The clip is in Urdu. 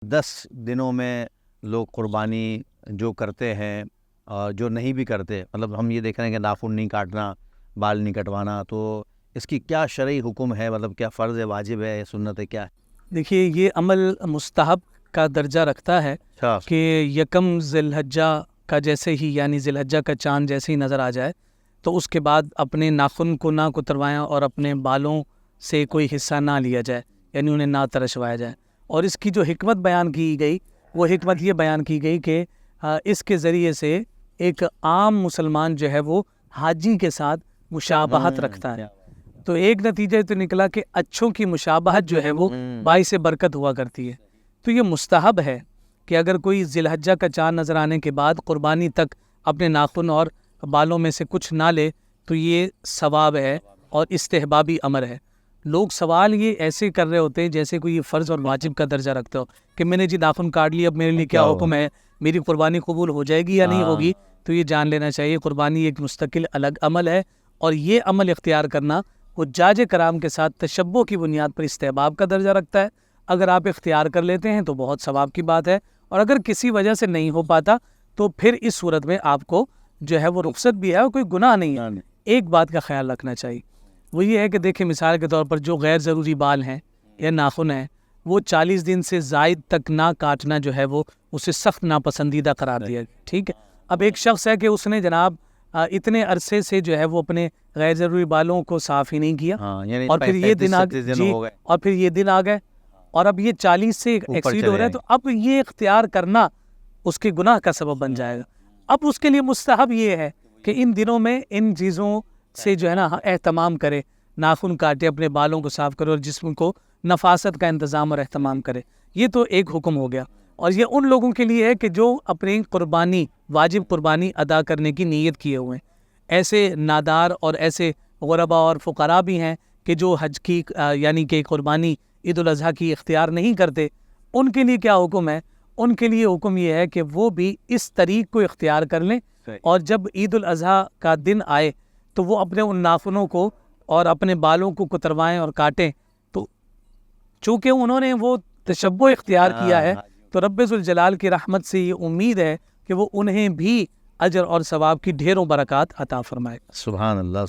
10 دنوں میں لوگ قربانی جو کرتے ہیں اور جو نہیں بھی کرتے، مطلب ہم یہ دیکھ رہے ہیں کہ ناخن نہیں کاٹنا، بال نہیں کٹوانا، تو اس کی کیا شرعی حکم ہے؟ مطلب کیا فرض ہے، واجب ہے، سنت ہے، کیا ہے؟ دیکھیے، یہ عمل مستحب کا درجہ رکھتا ہے کہ یکم ذی الحجہ کا جیسے ہی، یعنی ذی الحجہ کا چاند جیسے ہی نظر آ جائے تو اس کے بعد اپنے ناخن کو نہ کتروائیں اور اپنے بالوں سے کوئی حصہ نہ لیا جائے، یعنی انہیں نہ ترشوایا جائے۔ اور اس کی جو حکمت بیان کی گئی، وہ حکمت یہ بیان کی گئی کہ اس کے ذریعے سے ایک عام مسلمان جو ہے وہ حاجی کے ساتھ مشابہت رکھتا ہے۔ تو ایک نتیجہ تو نکلا کہ اچھوں کی مشابہت جو ہے وہ باعث برکت ہوا کرتی ہے۔ تو یہ مستحب ہے کہ اگر کوئی ذی الحجہ کا چاند نظر آنے کے بعد قربانی تک اپنے ناخن اور بالوں میں سے کچھ نہ لے تو یہ ثواب ہے اور استحبابی امر ہے۔ لوگ سوال یہ ایسے کر رہے ہوتے ہیں جیسے کوئی یہ فرض اور واجب کا درجہ رکھتے ہو کہ میں نے جی ناخن کاٹ لی، اب میرے لیے کیا حکم ہے، میری قربانی قبول ہو جائے گی یا نہیں ہوگی؟ تو یہ جان لینا چاہیے قربانی ایک مستقل الگ عمل ہے، اور یہ عمل اختیار کرنا حجاج کرام کے ساتھ تشبہ کی بنیاد پر استحباب کا درجہ رکھتا ہے۔ اگر آپ اختیار کر لیتے ہیں تو بہت ثواب کی بات ہے، اور اگر کسی وجہ سے نہیں ہو پاتا تو پھر اس صورت میں آپ کو جو ہے وہ رخصت بھی ہے اور کوئی گناہ نہیں ہے۔ ایک بات کا خیال رکھنا چاہیے، وہ یہ ہے کہ دیکھیں مثال کے طور پر جو غیر ضروری بال ہیں یا ناخن ہیں، وہ 40 دن سے زائد تک نہ کاٹنا جو ہے وہ اسے سخت ناپسندیدہ قرار دیا گیا، ٹھیک ہے۔ اب ایک شخص ہے کہ اس نے جناب اتنے عرصے سے جو ہے وہ اپنے غیر ضروری بالوں کو صاف ہی نہیں کیا، اور پھر یہ دن اور پھر یہ دن آ گئے اور اب یہ 40 سے ایکسیڈ ہو رہا ہے، تو اب یہ اختیار کرنا اس کے گناہ کا سبب بن جائے گا۔ اب اس کے لیے مستحب یہ ہے کہ ان دنوں میں ان چیزوں سے جو ہے نا اہتمام کرے، ناخن کاٹے، اپنے بالوں کو صاف کرے اور جسم کو نفاست کا انتظام اور اہتمام کرے۔ یہ تو ایک حکم ہو گیا، اور یہ ان لوگوں کے لیے ہے کہ جو اپنی قربانی، واجب قربانی ادا کرنے کی نیت کیے ہوئے ہیں۔ ایسے نادار اور ایسے غربا اور فقراء بھی ہیں کہ جو حج کی یعنی کہ قربانی عید الاضحیٰ کی اختیار نہیں کرتے۔ ان کے لیے کیا حکم ہے؟ ان کے لیے حکم یہ ہے کہ وہ بھی اس طریق کو اختیار کر لیں، اور جب عید الاضحیٰ کا دن آئے تو وہ اپنے ان ناخنوں کو اور اپنے بالوں کو کتروائیں اور کاٹیں۔ تو چونکہ انہوں نے وہ تشبہ اختیار کیا ہے تو رب ذوالجلال کی رحمت سے یہ امید ہے کہ وہ انہیں بھی اجر اور ثواب کی ڈھیروں برکات عطا فرمائے۔ سبحان اللہ۔